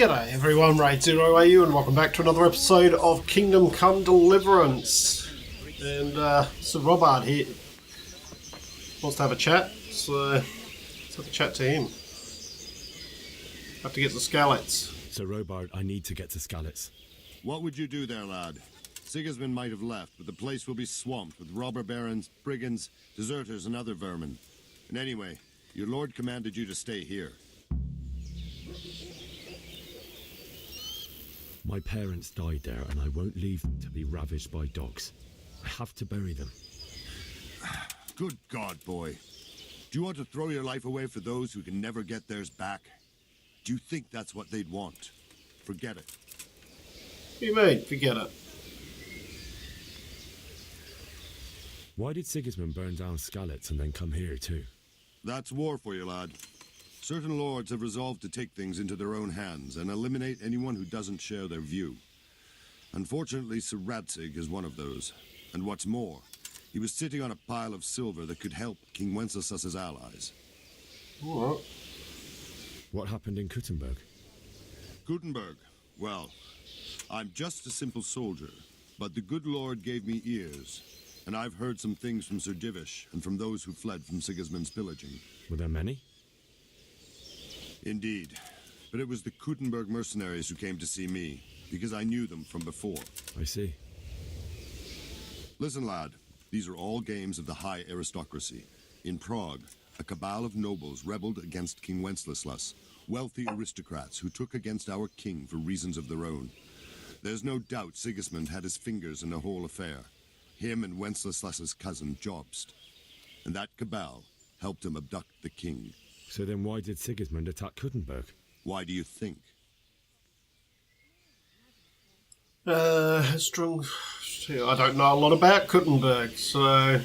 G'day everyone, RaidzeroAU, and welcome back to another episode of Kingdom Come Deliverance. And so Robard here wants to have a chat, so let's have a chat to him. Have to get to Skalitz. So Robard, I need to get to Skalitz. What would you do there, lad? Sigismund might have left, but the place will be swamped with robber barons, brigands, deserters, and other vermin. And anyway, your lord commanded you to stay here. My parents died there, and I won't leave them to be ravaged by dogs. I have to bury them. Good God, boy. Do you want to throw your life away for those who can never get theirs back? Do you think that's what they'd want? Forget it. What do you mean, forget it? Why did Sigismund burn down Skalitz and then come here too? That's war for you, lad. Certain lords have resolved to take things into their own hands and eliminate anyone who doesn't share their view. Unfortunately, Sir Radzig is one of those. And what's more, he was sitting on a pile of silver that could help King Wenceslas's allies. Alright. What happened in Kuttenberg? Gutenberg. Well, I'm just a simple soldier, but the good lord gave me ears, and I've heard some things from Sir Divish and from those who fled from Sigismund's pillaging. Were there many? Indeed, but it was the Kuttenberg mercenaries who came to see me, because I knew them from before. I see. Listen, lad, these are all games of the high aristocracy. In Prague, a cabal of nobles rebelled against King Wenceslas, wealthy aristocrats who took against our king for reasons of their own. There's no doubt Sigismund had his fingers in the whole affair. Him and Wenceslas's cousin, Jobst. And that cabal helped him abduct the king. So then why did Sigismund attack Kuttenberg? Why do you think? Strong. I don't know a lot about Kuttenberg, so.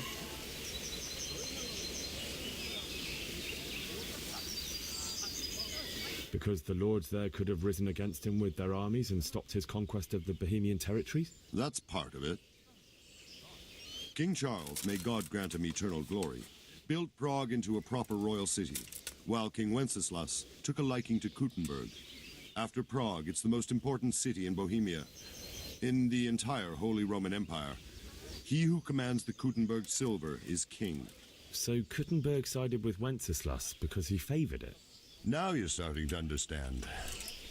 Because the lords there could have risen against him with their armies and stopped his conquest of the Bohemian territories? That's part of it. King Charles, may God grant him eternal glory, built Prague into a proper royal city, while King Wenceslas took a liking to Kuttenberg. After Prague, it's the most important city in Bohemia, in the entire Holy Roman Empire. He who commands the Kuttenberg silver is king. So Kuttenberg sided with Wenceslas because he favoured it? Now you're starting to understand.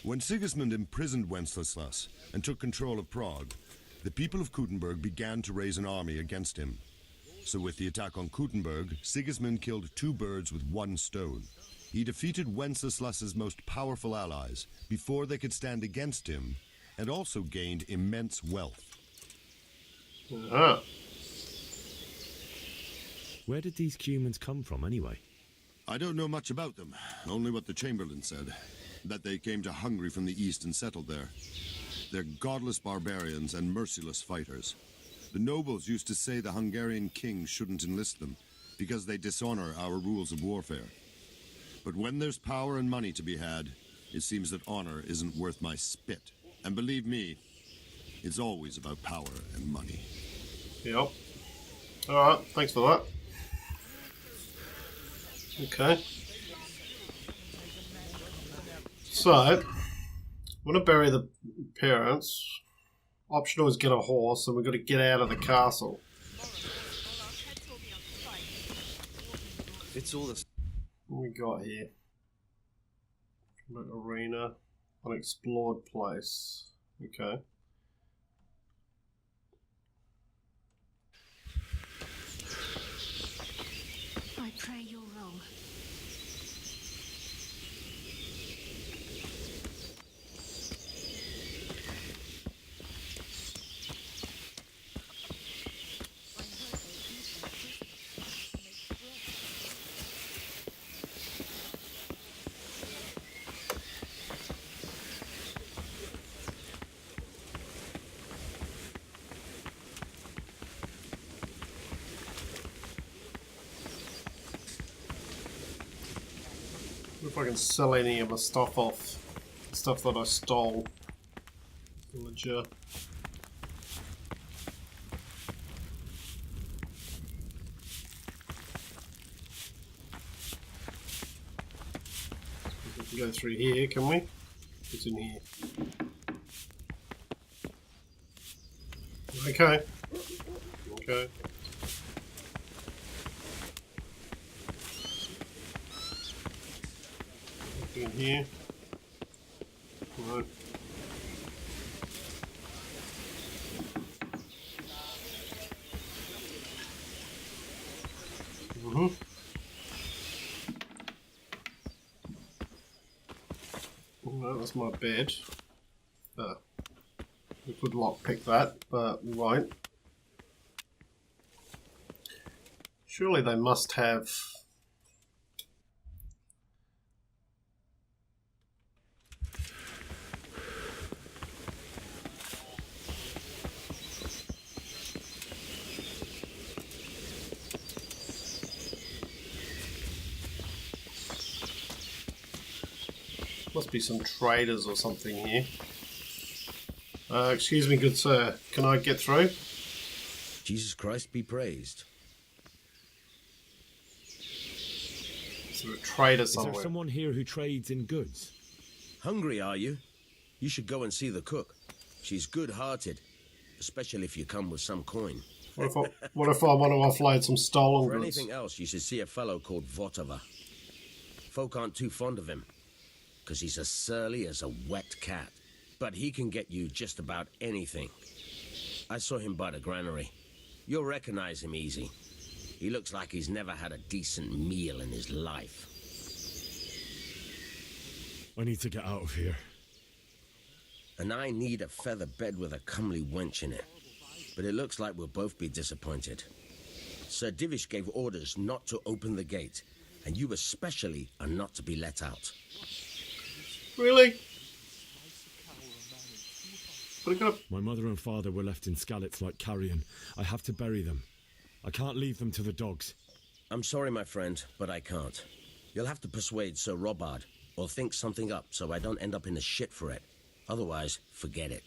When Sigismund imprisoned Wenceslas and took control of Prague, the people of Kuttenberg began to raise an army against him. So with the attack on Kuttenberg, Sigismund killed two birds with one stone. He defeated Wenceslas's most powerful allies before they could stand against him, and also gained immense wealth. Uh-huh. Where did these humans come from anyway? I don't know much about them, only what the Chamberlain said, that they came to Hungary from the east and settled there. They're godless barbarians and merciless fighters. The nobles used to say the Hungarian king shouldn't enlist them, because they dishonor our rules of warfare. But when there's power and money to be had, it seems that honor isn't worth my spit. And believe me, it's always about power and money. Yep. Alright, thanks for that. Okay. So, I'm going to bury the parents. Optional is get a horse, and we've got to get out of the castle. It's all this. What we got here? Arena. Unexplored place. Okay. I pray you're wrong. If I can sell any of my stuff off. Stuff that I stole. Villager. We can go through here, can we? What's in here? Okay. Okay. Nothing in here. Right. Mm-hmm. Oh, no, that's my bed. We could lockpick that, but we won't. Surely they must have... Must be some traders or something here. Excuse me, good sir. Can I get through? Jesus Christ be praised. Is there a trader Is there somewhere? someone here who trades in goods? Hungry, are you? You should go and see the cook. She's good-hearted, especially if you come with some coin. What if I want to offload some stolen For goods? anything else, you should see a fellow called Votova. Folk aren't too fond of him, because he's as surly as a wet cat. But he can get you just about anything. I saw him by the granary. You'll recognize him easy. He looks like he's never had a decent meal in his life. I need to get out of here. And I need a feather bed with a comely wench in it. But it looks like we'll both be disappointed. Sir Divish gave orders not to open the gate, and you especially are not to be let out. Really? But I got... My mother and father were left in Skalitz like carrion. I have to bury them. I can't leave them to the dogs. I'm sorry, my friend, but I can't. You'll have to persuade Sir Robard, or think something up so I don't end up in the shit for it. Otherwise, forget it.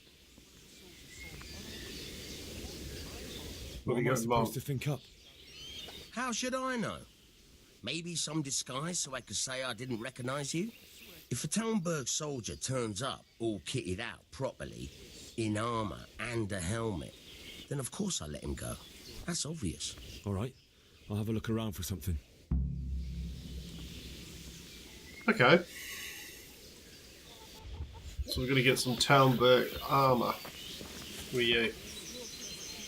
What am I supposed to think up? How should I know? Maybe some disguise so I could say I didn't recognize you? If a Talmberg soldier turns up, all kitted out properly, in armor and a helmet, then of course I let him go. That's obvious. All right, I'll have a look around for something. Okay. So we're going to get some Talmberg armor. Who are you?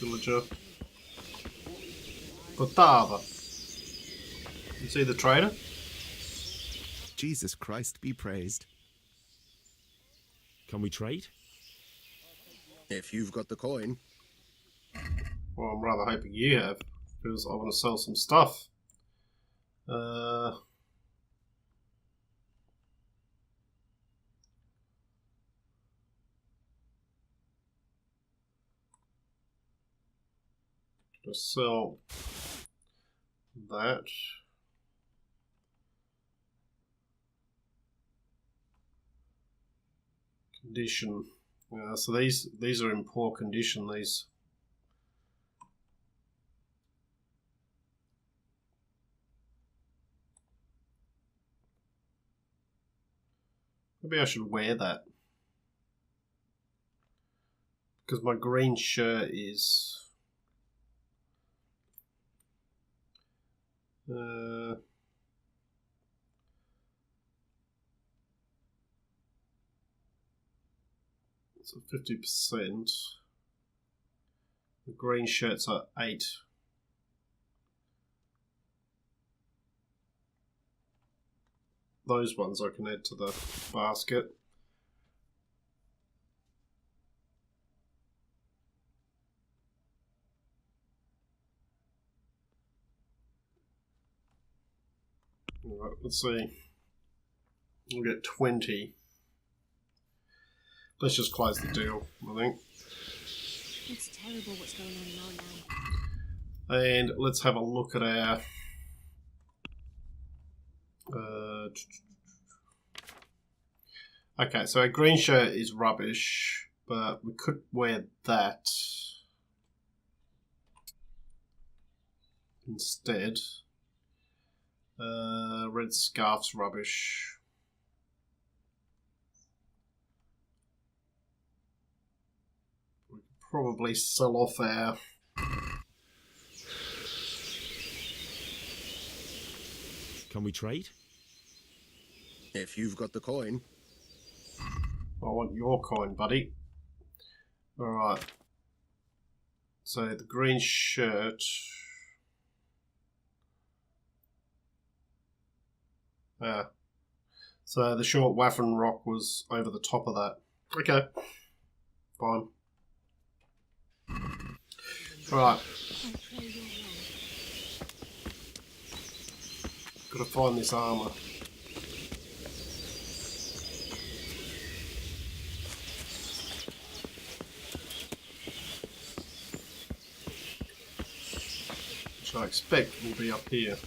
Villager. Potava. You see the trader? Jesus Christ be praised. Can we trade? If you've got the coin. Well, I'm rather hoping you have, because I want to sell some stuff. Just sell that. Condition. So these are in poor condition. These. Maybe I should wear that because my green shirt is. So 50%. The green shirts are 8. Those ones I can add to the basket. Alright, let's see. We'll get 20. Let's just close the deal, I think. It's terrible what's going on in our land. And let's have a look at our... okay, so our green shirt is rubbish, but we could wear that instead. Red scarf's rubbish. probably sell off our... Can we trade? If you've got the coin. I want your coin, buddy. Alright. So the green shirt... Yeah. So the short Waffen rock was over the top of that. Okay. Fine. Right. Gotta find this armour. Which I expect will be up here.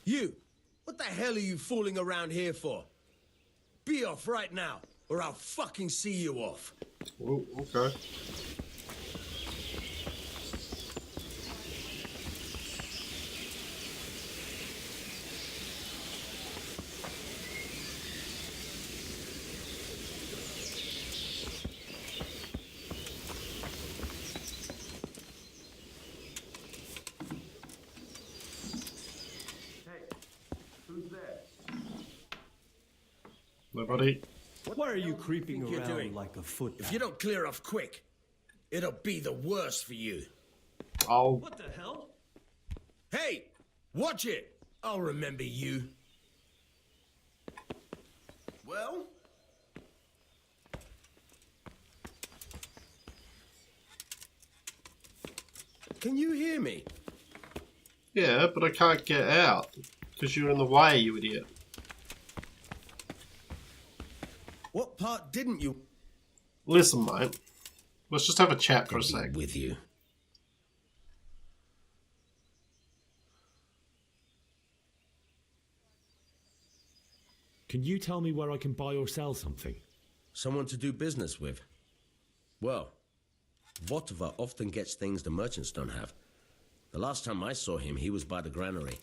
You! What the hell are you fooling around here for? Be off right now, or I'll fucking see you off. Oh, okay. Nobody. Why are you creeping You're around doing? like a foot? If you don't clear off quick, it'll be the worst for you. Oh, What the hell? Hey! Watch it! I'll remember you. Well? Can you hear me? yeah, but I can't get out. Because you're in the way, you idiot. What part didn't you... Listen, mate. Let's just have a chat for a sec. With you. Can you tell me where I can buy or sell something? Someone to do business with. Well, Votova often gets things the merchants don't have. The last time I saw him, he was by the granary.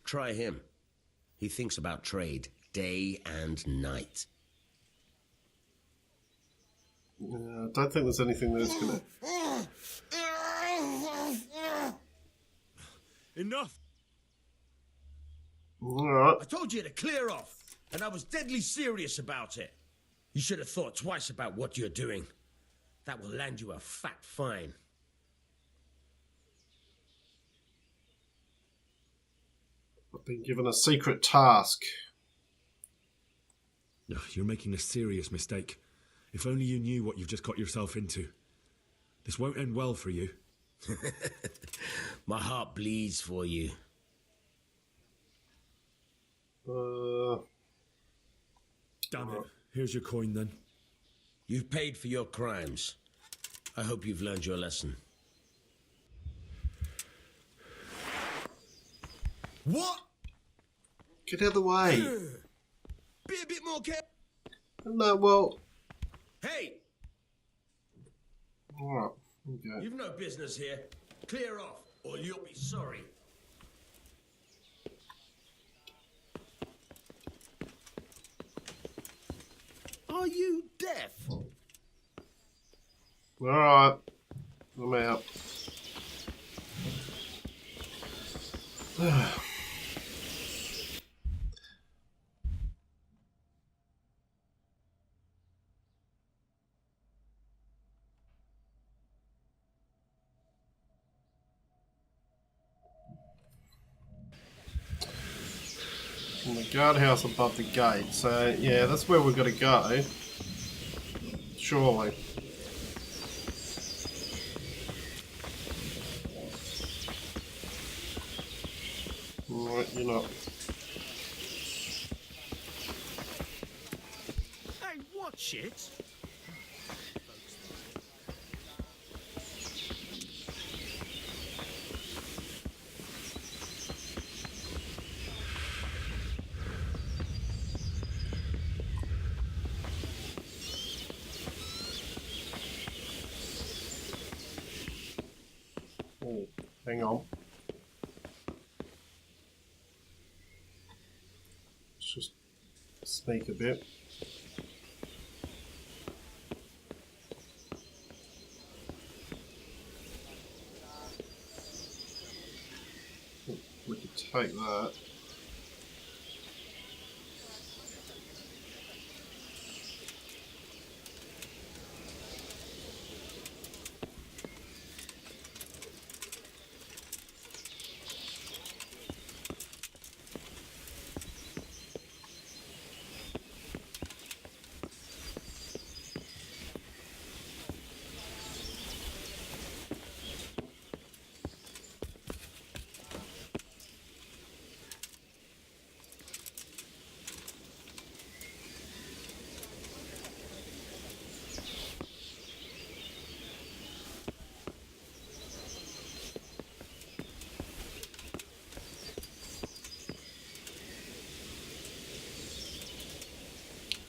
Try him. He thinks about trade day and night. I don't think there's anything that's gonna... Enough! Alright. I told you to clear off, and I was deadly serious about it. You should have thought twice about what you're doing. That will land you a fat fine. I've been given a secret task. Ugh, you're making a serious mistake. If only you knew what you've just got yourself into. This won't end well for you. My heart bleeds for you. Damn it. Here's your coin then. You've paid for your crimes. I hope you've learned your lesson. What? Get out of the way. Be a bit more careful. No, well... Hey, Alright, okay. you've no business here. Clear off, or you'll be sorry. Are you deaf? Alright. I'm out. From the guardhouse above the gate. So, yeah, that's where we've got to go. Surely. Alright, you're not. Hey, watch it! Oh, hang on. Just sneak a bit. We could take that.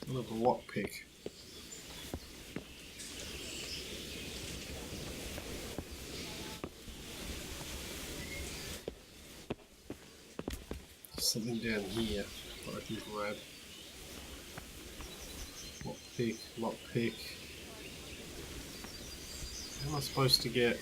Another lockpick. Something down here that I can grab. Lockpick, lockpick. How am I supposed to get?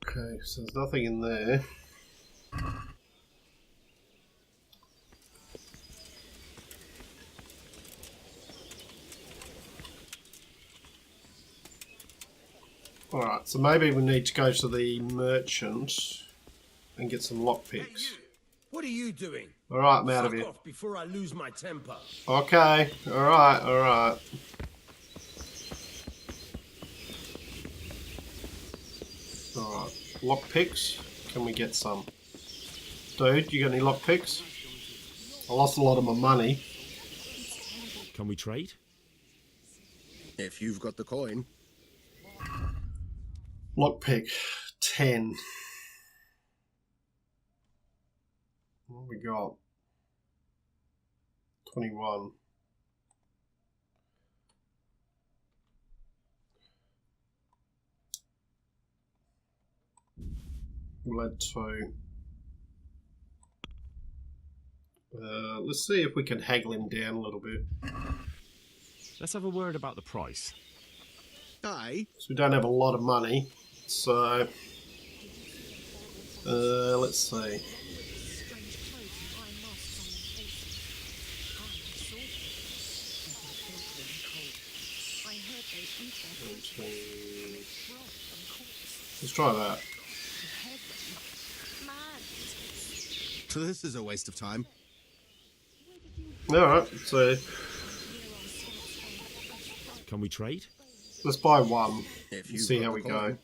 Okay, so there's nothing in there. Alright, so maybe we need to go to the merchant and get some lockpicks. Hey, you! What are you doing? Alright, I'm out of Fuck here. off before I lose my temper. Okay, alright, alright. Alright, lockpicks. Can we get some? Dude, you got any lockpicks? I lost a lot of my money. Can we trade? If you've got the coin. Lockpick 10. What have we got? 21. We'll add 2. Let's see if we can haggle him down a little bit. Let's have a word about the price. Aye. So we don't have a lot of money, so let's see. Let's try that. So this is a waste of time. Alright, so Can we trade? let's buy one If and you've see got how the we coin. go.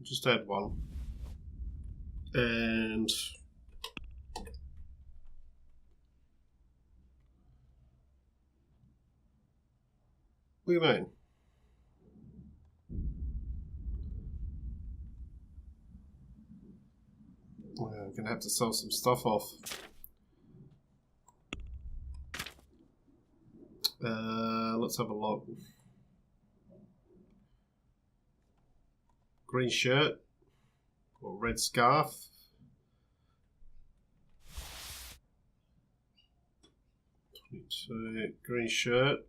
Just add one. And what do you mean? Well, I'm gonna have to sell some stuff off. Let's have a look. Green shirt or red scarf. Green shirt.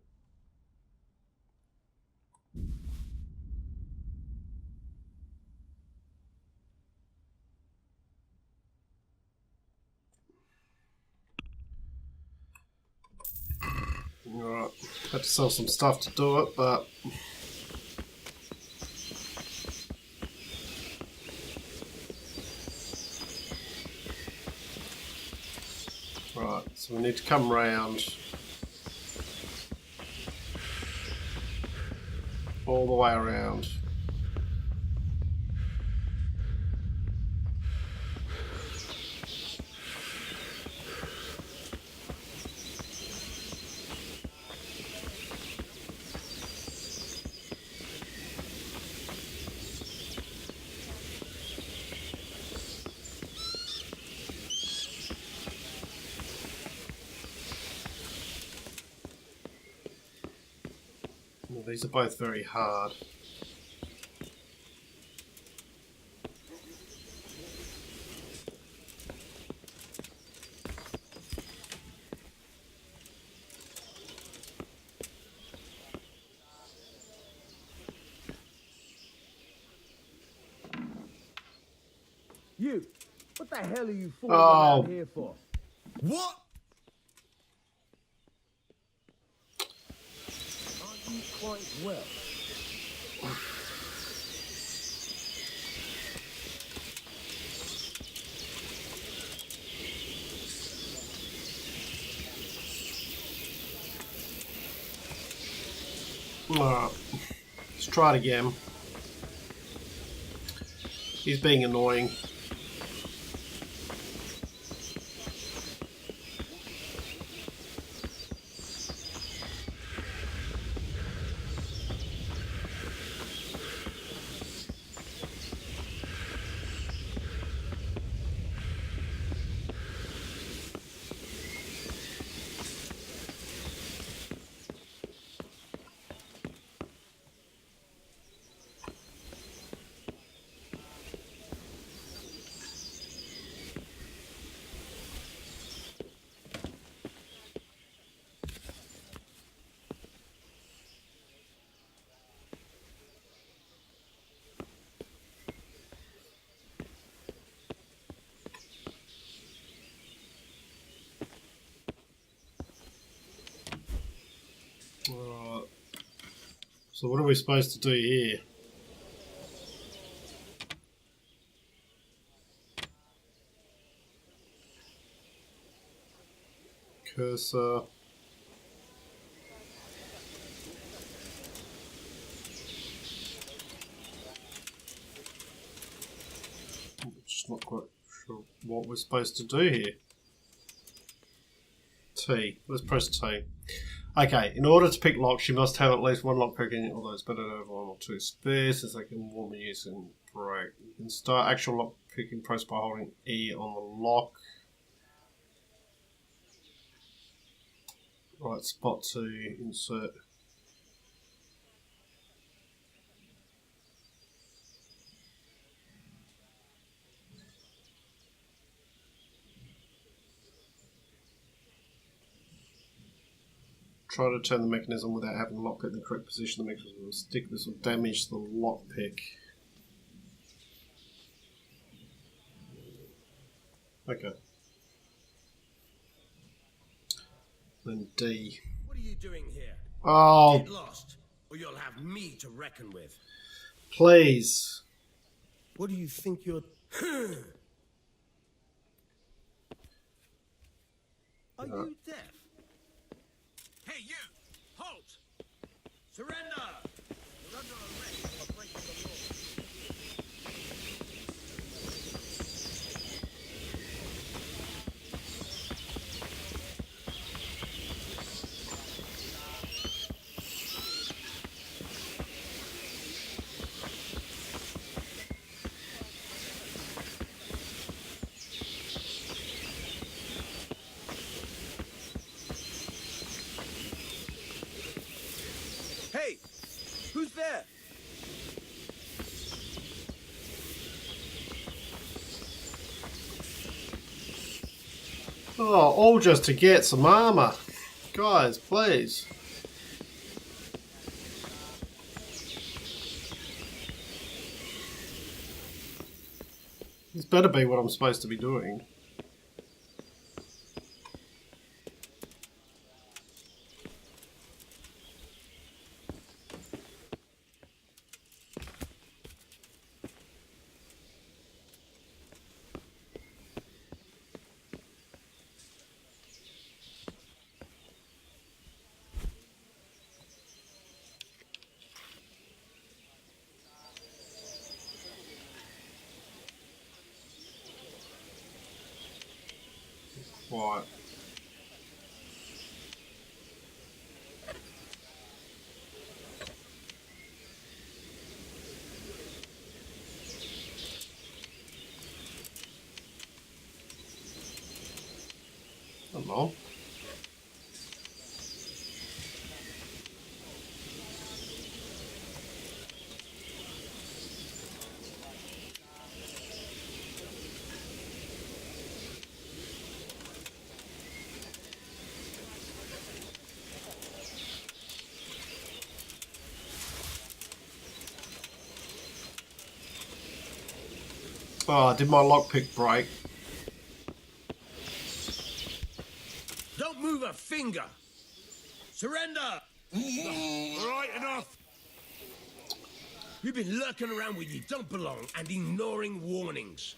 Alright, had to sell some stuff to do it, but right, so we need to come round all the way around. these are both very hard. You! What the hell are you fooling Oh. around here for? What? Aren't you quite well? Alright, let's try it again. He's being annoying. Alright. So what are we supposed to do here? Cursor. Just not quite sure what we're supposed to do here. T. Let's press T. Okay, in order to pick locks, you must have at least one lock pick in, although it's better to have one or two spares, as they can warmly use and break. You can start actual lock picking process by holding E on the lock. Right spot to insert. Try to turn the mechanism without having the lockpick in the correct position. The mechanism will stick. This will damage the lockpick. Okay. Then D. What are you doing here? Oh, Get lost, or you'll have me to reckon with. please. What do you think you're... Are you deaf? Hey, you! Halt! Surrender! You're under arrest for breaking the law. Hey! Who's there? Oh, all just to get some armor. Guys, please. This better be what I'm supposed to be doing. Right. Come on. Oh, did my lockpick break? Don't move a finger! Surrender! All right, enough. You've been lurking around where you don't belong and ignoring warnings.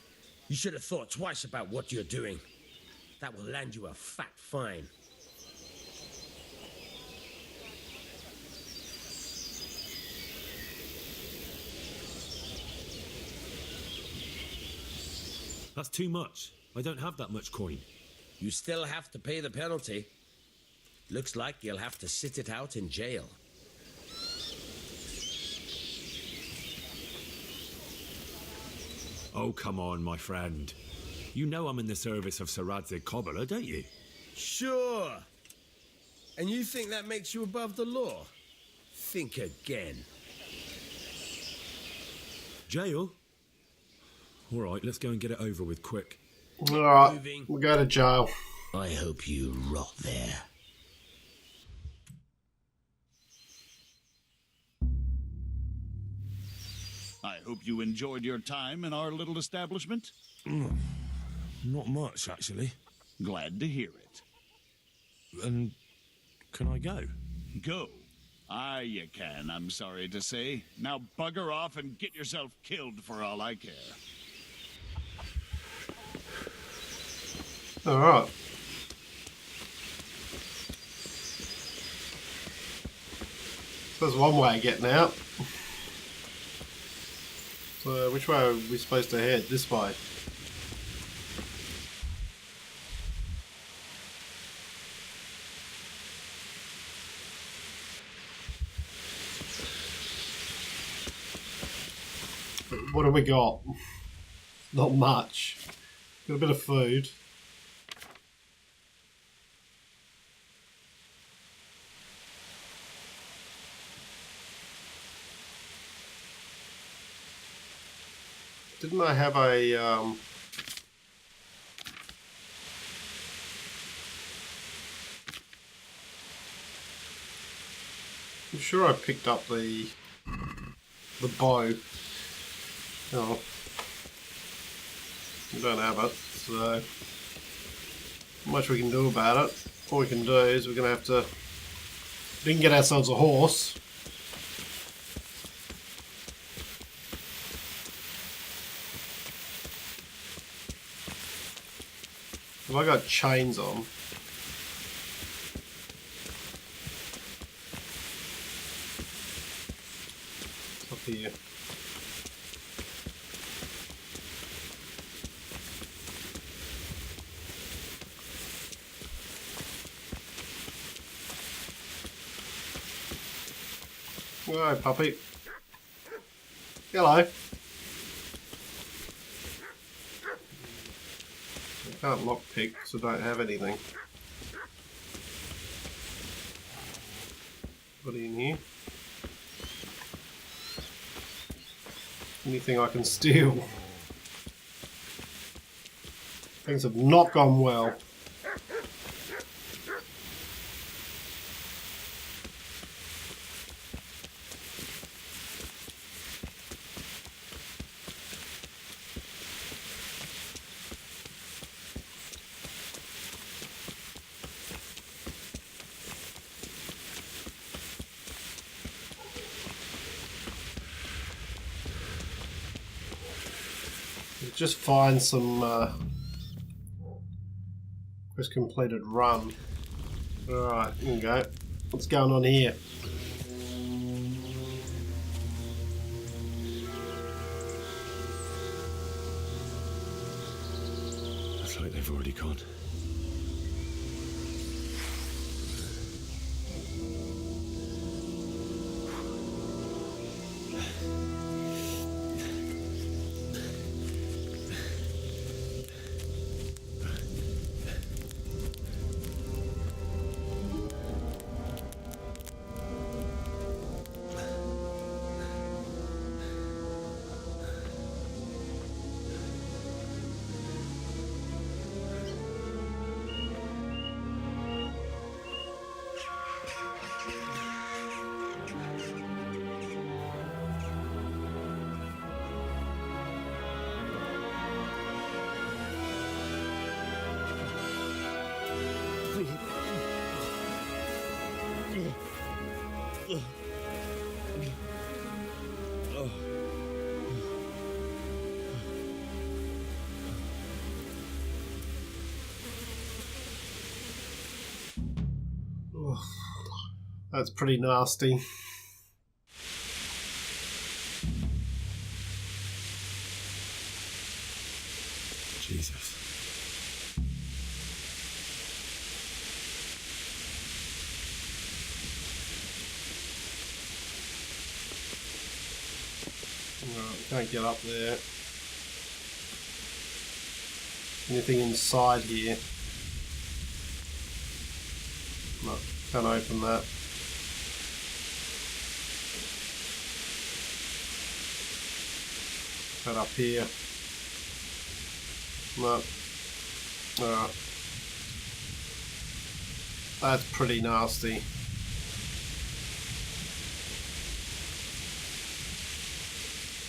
You should have thought twice about what you're doing. That will land you a fat fine. That's too much. I don't have that much coin. You still have to pay the penalty. Looks like you'll have to sit it out in jail. Oh, come on, my friend. You know I'm in the service of Sir Radzig Cobbler, don't you? Sure. And you think that makes you above the law? Think again. Jail? All right, let's go and get it over with quick. Alright, Moving. we'll go to jail. I hope you rot there. I hope you enjoyed your time in our little establishment. Not much, actually. Glad to hear it. And can I go? Go. Ah, you can, I'm sorry to say. Now bugger off and get yourself killed for all I care. Alright. There's one way of getting out. So, which way are we supposed to head? This way. What have we got? Not much. Got a bit of food. Didn't I have a I'm sure I picked up the bow. Oh, we don't have it, so not much we can do about it. All we can do is we're gonna have to. We can get ourselves a horse. Have I got chains on? It's up here. Hello, puppy. Hello. I can't lockpick, so don't have anything. What in here? Anything I can steal? Things have not gone well. Just find some quest completed run. Alright, here we go. What's going on here? Looks like they've already gone. That's pretty nasty. Jesus. Right, can't get up there. Anything inside here? No, can't open that. That up here. No. Alright. That's pretty nasty.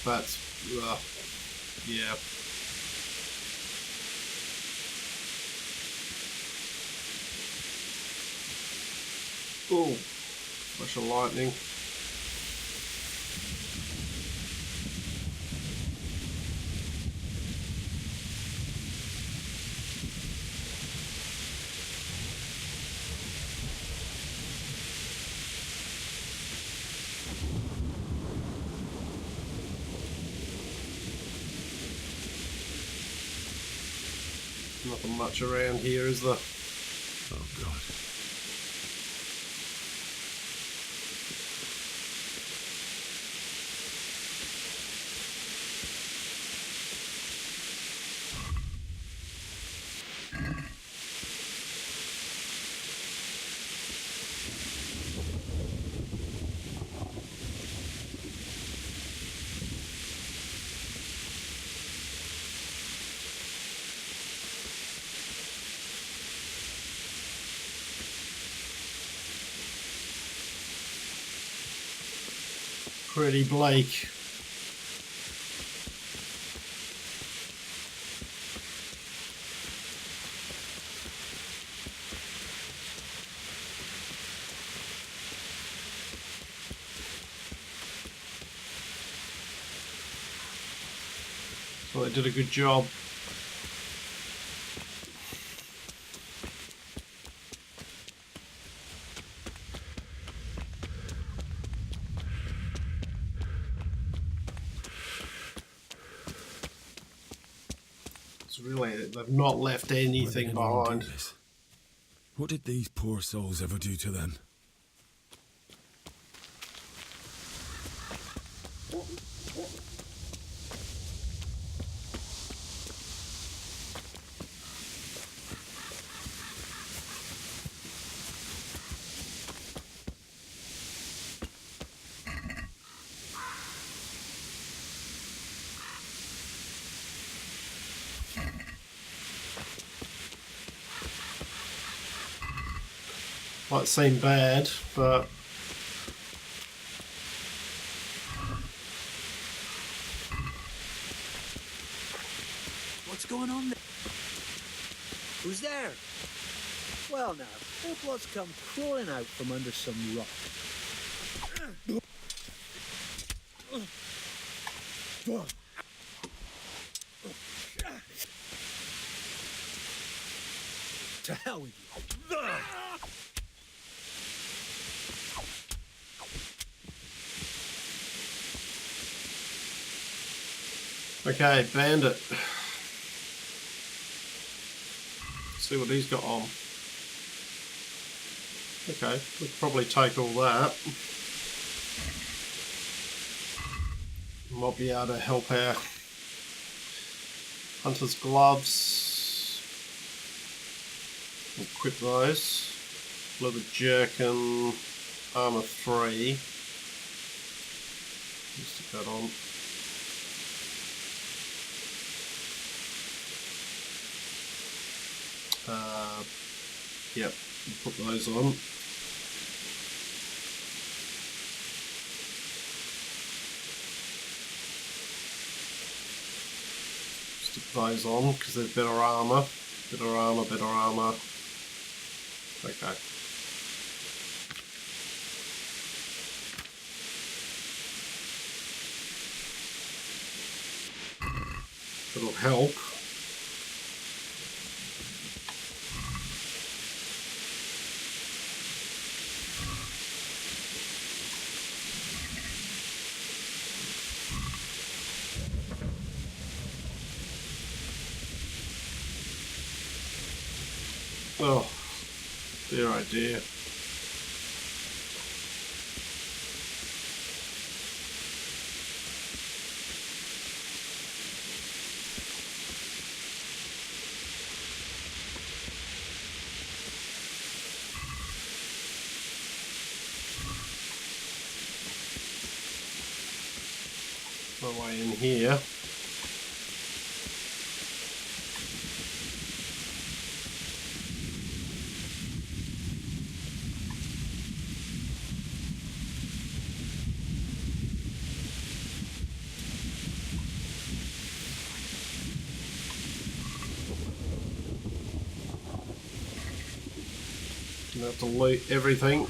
That's, yeah. Oh, flash of lightning. Nothing much around here, is there? Oh, God. Pretty bleak. So they did a good job. Really, they've not left anything behind. What did these poor souls ever do to them? Might seem bad, but What's going on there? Who's there? Well now, who blood's come crawling out from under some rock? To hell with you. okay, Bandit. See what he's got on. Okay, we could probably take all that. Might be able to help our hunter's gloves. Equip those. Leather jerkin, armor 3. Stick that on. Yep, put those on. Stick those on because they're better armor. Better armor, better armor. Okay. It'll help. Oh, dear, oh dear. My way in here. I'm gonna have to loot everything.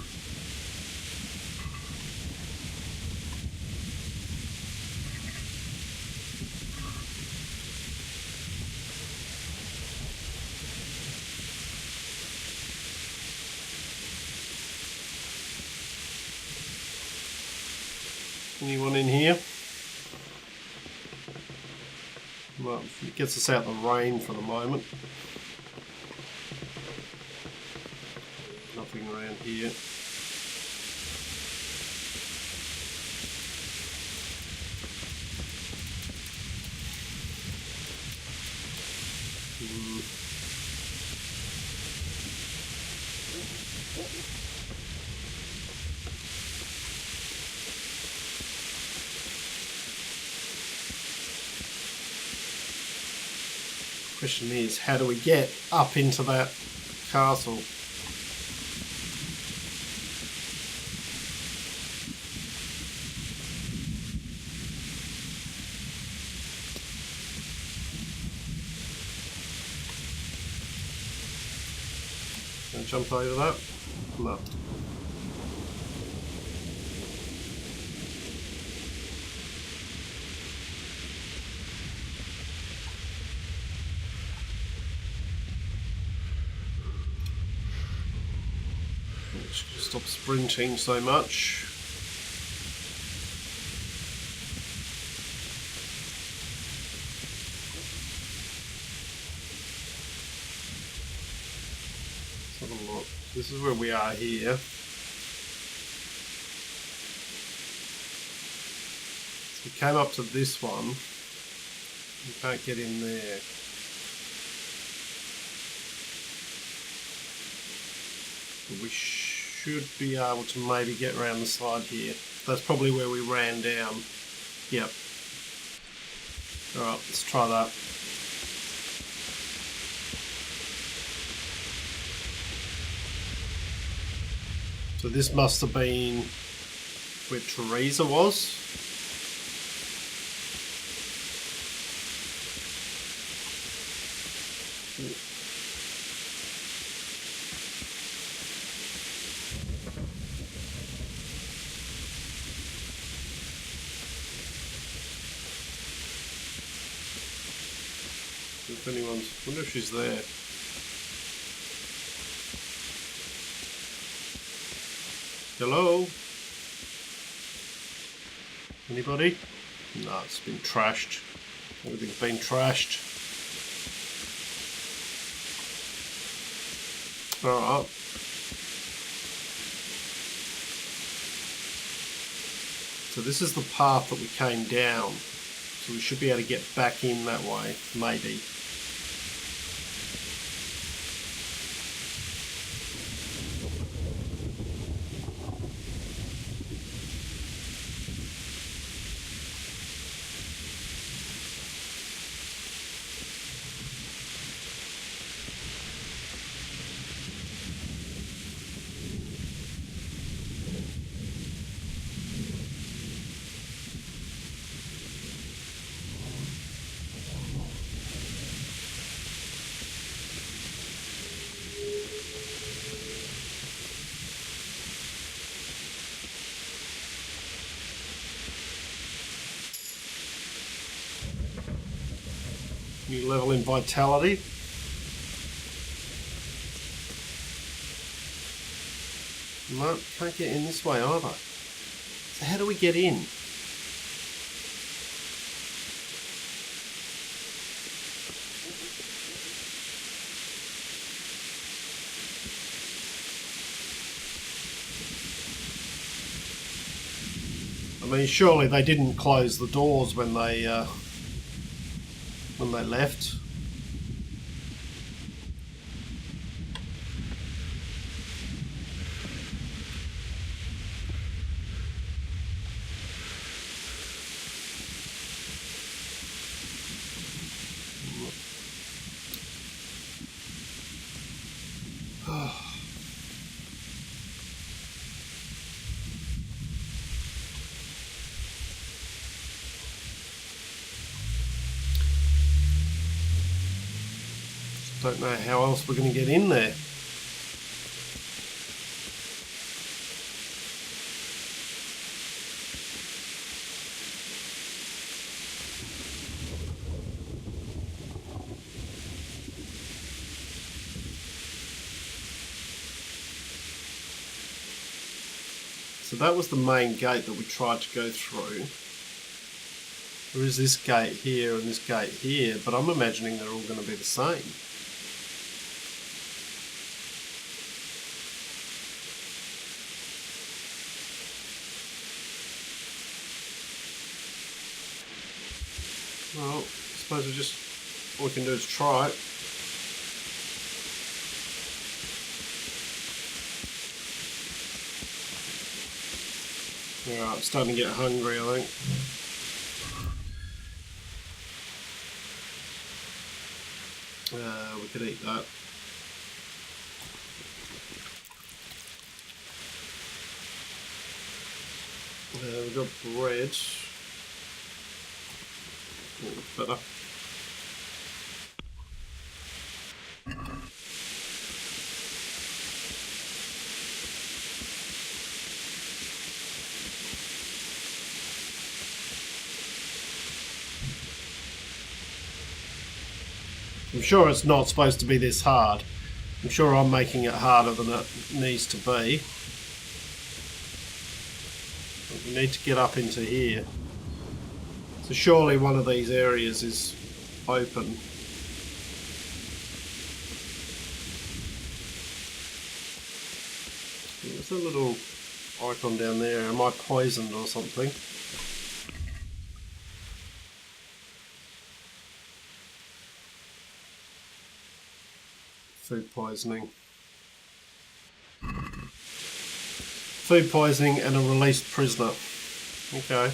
Anyone in here? Well, it gets us out of the rain for the moment. Nothing around here. Question is, how do we get up into that castle? Can I jump over that? No. Stop sprinting so much. Let's have a look. This is where we are here. So we came up to this one. We can't get in there. But we should be able to maybe get around the side here. That's probably where we ran down. Yep. Alright, let's try that. So this must have been where Teresa was. If anyone's, I wonder if she's there. Hello? Anybody? No, it's been trashed. Everything's been trashed. Alright. So this is the path that we came down. So we should be able to get back in that way, maybe. New level in vitality. No, can't get in this way either. So how do we get in? mean, surely they didn't close the doors when they left. Don't know how else we're going to get in there. So that was the main gate that we tried to go through. There is this gate here and this gate here, but I'm imagining they're all going to be the same. Well, I suppose all we can do is try it. Alright, I'm starting to get hungry, I think. We could eat that. We've got bread. Better. I'm sure it's not supposed to be this hard. I'm sure I'm making it harder than it needs to be. But we need to get up into here. So surely one of these areas is open. There's a little icon down there. Am I poisoned or something? Food poisoning. Food poisoning and a released prisoner. Okay.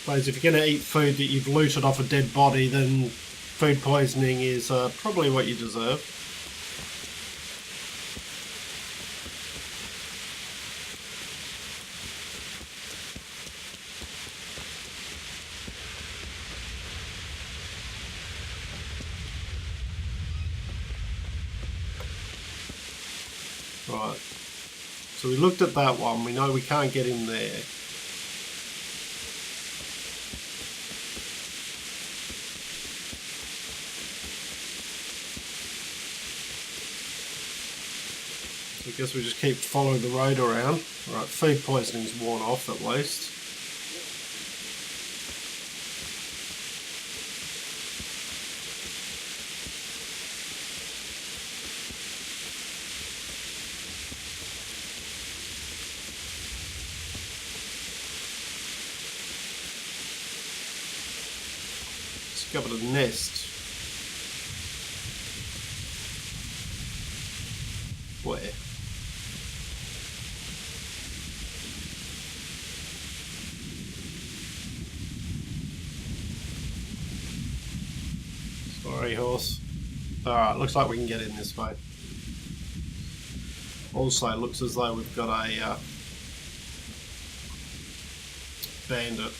Suppose if you're going to eat food that you've looted off a dead body, then food poisoning is probably what you deserve. Right, so we looked at that one, we know we can't get in there. So I guess we just keep following the road around. Right, food poisoning's worn off at least. Discovered a nest. Where? Sorry, horse. Alright, looks like we can get in this way. Also, it looks as though we've got a bandit.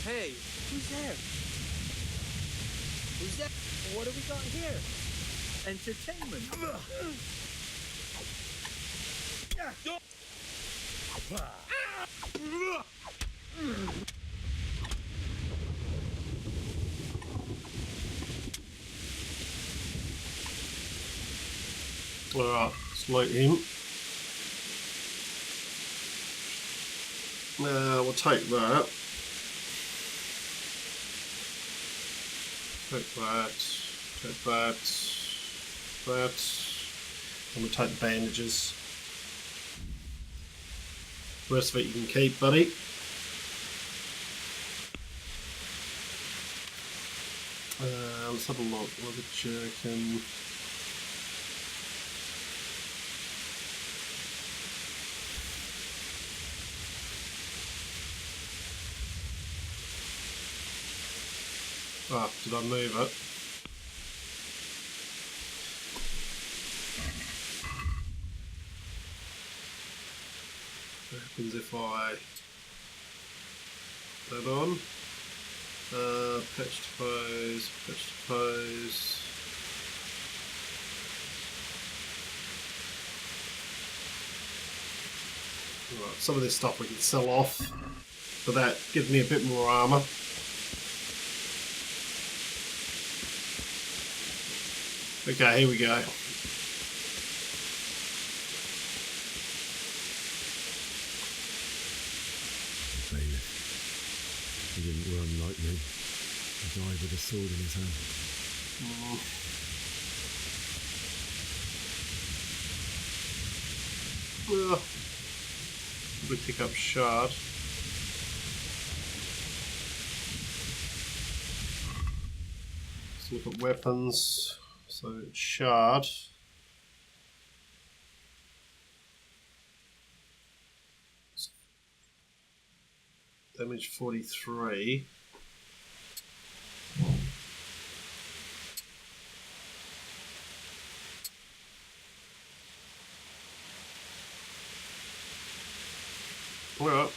Hey, who's there? Who's there? What have we got here? Entertainment. Alright, let's loot him. We'll take that. Take that. Take that. That. I'm going to take the bandages. The rest of it you can keep, buddy. Let's have a look. Leather jerkin. Ah, did I move it? What happens if I put that on? Pitch to pose, pitch to pose. Right, some of this stuff we can sell off, but that gives me a bit more armour. Okay, here we go. He didn't run like me. He died with a sword in his hand. Well, we pick up shard. Let's look at weapons. So shard. Damage 43. Well,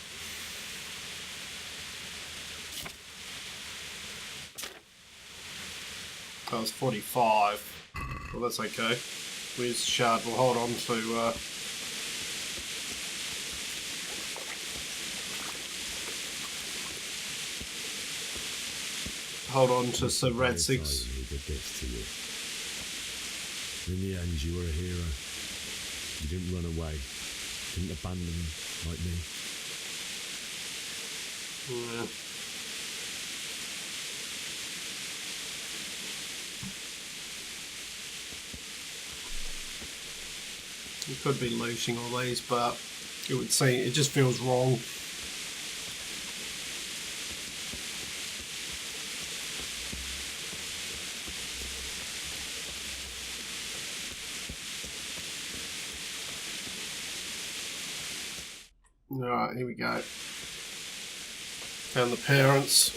that was 45. Well, that's okay. We use shard. We'll hold on to. Hold on to Sir Radzig's. Who did this to you? In the end, you were a hero. You didn't run away. Didn't abandon like me. Yeah. We could be looting all these, but it would seem it just feels wrong. Alright, here we go. Found the parents.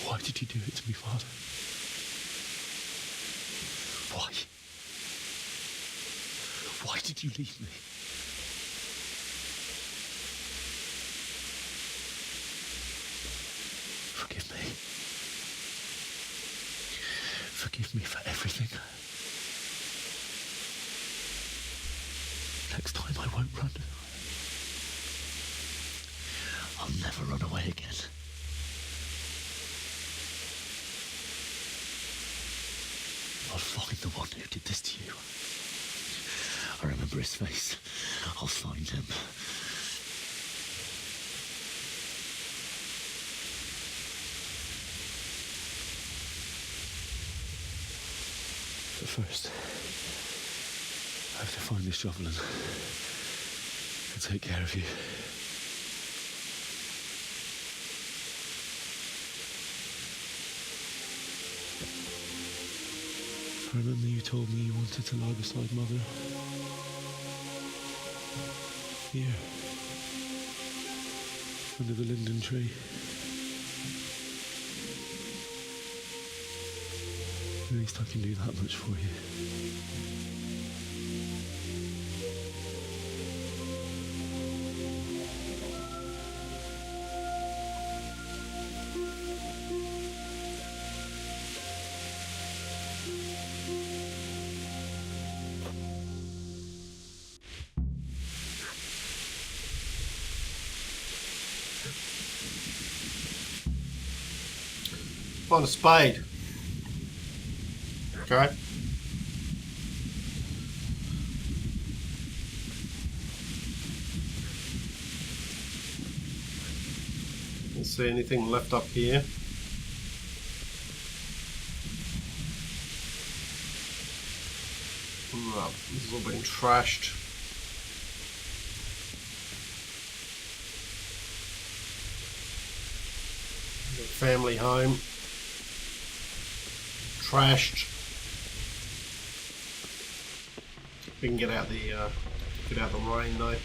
Why did you do it to me, Father? Why? Why did you leave me? Forgive me. Forgive me for everything. Next time I won't run. I'll never run away again. I'll find the one who did this to you. I remember his face. I'll find him. But first, I have to find this shovel and take care of you. I remember you told me you wanted to lie beside Mother. Here. Under the linden tree. At least I can do that much for you. Find a spade. Okay. Don't see anything left up here. Right, this has all been trashed. Family home. Trashed. We can get out the rain though.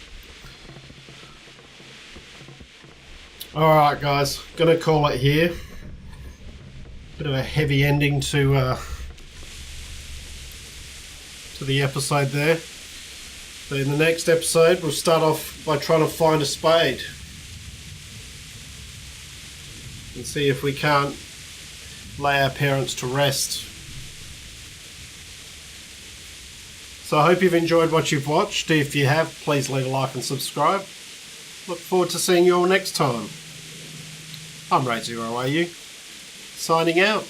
Alright guys, gonna call it here. Bit of a heavy ending to the episode there. But in the next episode we'll start off by trying to find a spade. And see if we can't lay our parents to rest. So I hope you've enjoyed what you've watched. If you have, please leave a like and subscribe. Look forward to seeing you all next time. I'm RaidzeroAU, signing out.